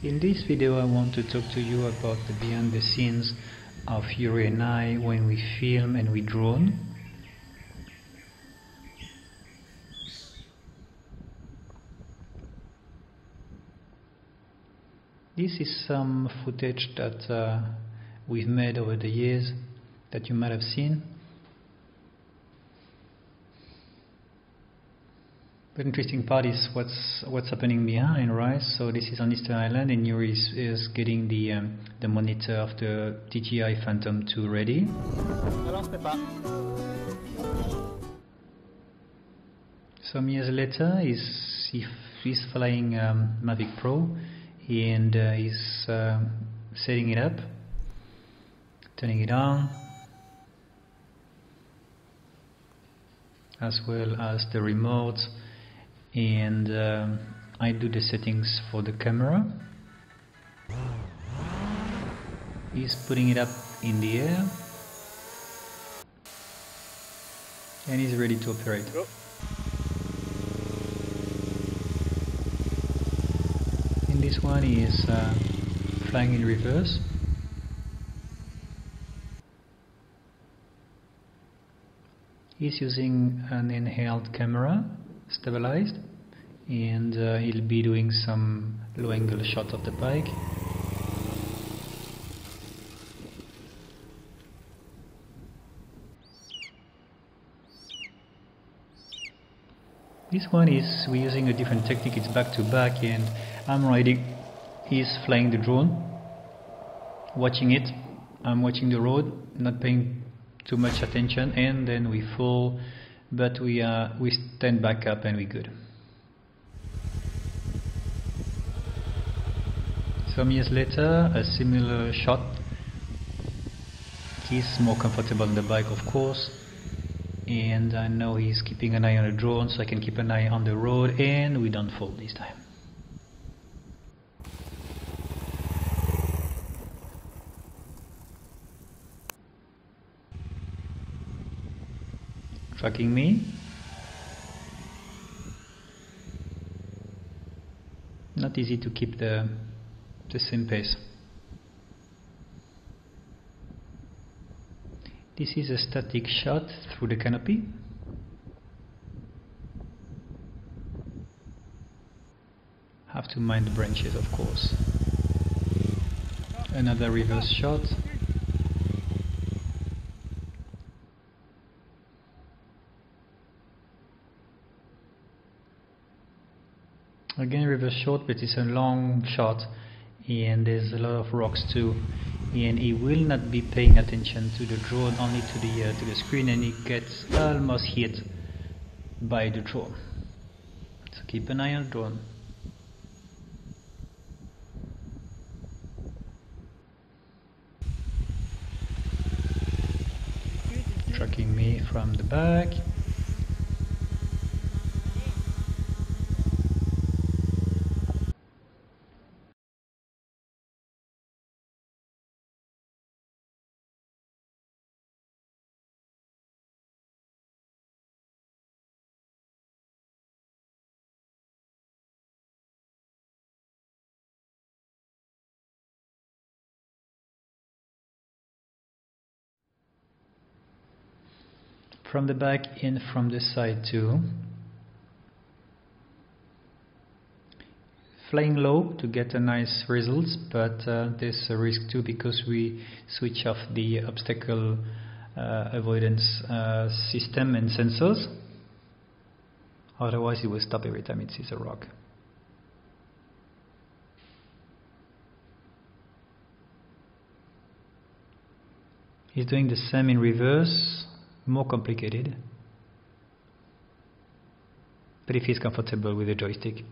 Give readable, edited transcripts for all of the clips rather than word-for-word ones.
In this video I want to talk to you about the behind the scenes of Yuri and I when we film and we drone. This is some footage that we've made over the years that you might have seen. The interesting part is what's happening behind, right? So this is on Easter Island, and Yuri is getting the monitor of the DJI Phantom 2 ready. Some years later, he's flying Mavic Pro, and he's setting it up, turning it on, as well as the remote. And I do the settings for the camera. He's putting it up in the air and he's ready to operate. Go. In this one he is flying in reverse. He's using an handheld camera, stabilized, and he'll be doing some low angle shot of the bike. This one is we're using a different technique, it's back to back, and I'm riding, he's flying the drone, watching it, I'm watching the road, not paying too much attention, and then we fall, but we stand back up and we're good. Some years later, a similar shot. He's more comfortable on the bike, of course, and I know he's keeping an eye on the drone, so I can keep an eye on the road, and we don't fall this time. Tracking me. Not easy to keep the same pace. This is a static shot through the canopy. Have to mind the branches, of course. Another reverse shot. Again reverse shot, but it's a long shot and there's a lot of rocks too, and he will not be paying attention to the drone, only to the screen, and he gets almost hit by the drone. So keep an eye on the drone. Tracking me from the back. From the back and from the side too. Flying low to get a nice results, but there's a risk too because we switch off the obstacle avoidance system and sensors. Otherwise it will stop every time it sees a rock. He's doing the same in reverse. More complicated, but if he's comfortable with the joystick.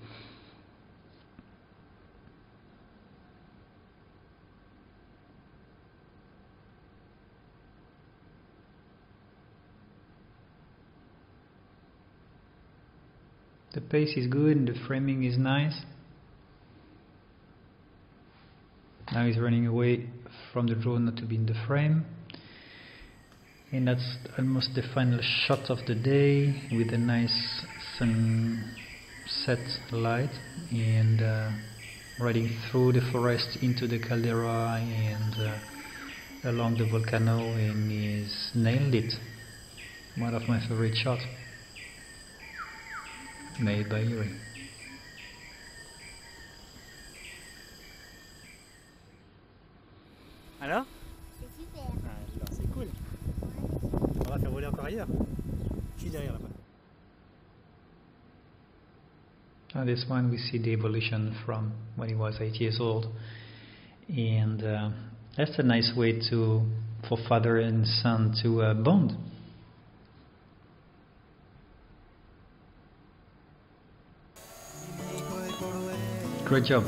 The pace is good and the framing is nice. Now he's running away from the drone, not to be in the frame. And that's almost the final shot of the day with a nice sunset light, and riding through the forest into the caldera and along the volcano, and he's nailed it. One of my favorite shots made by Yuri. Alors? C'est super. Ah, c'est cool. On va faire voler encore ailleurs. Je suis derrière là-bas. On this one we see the evolution from when he was 8 years old, and that's a nice way for father and son to bond. Great job.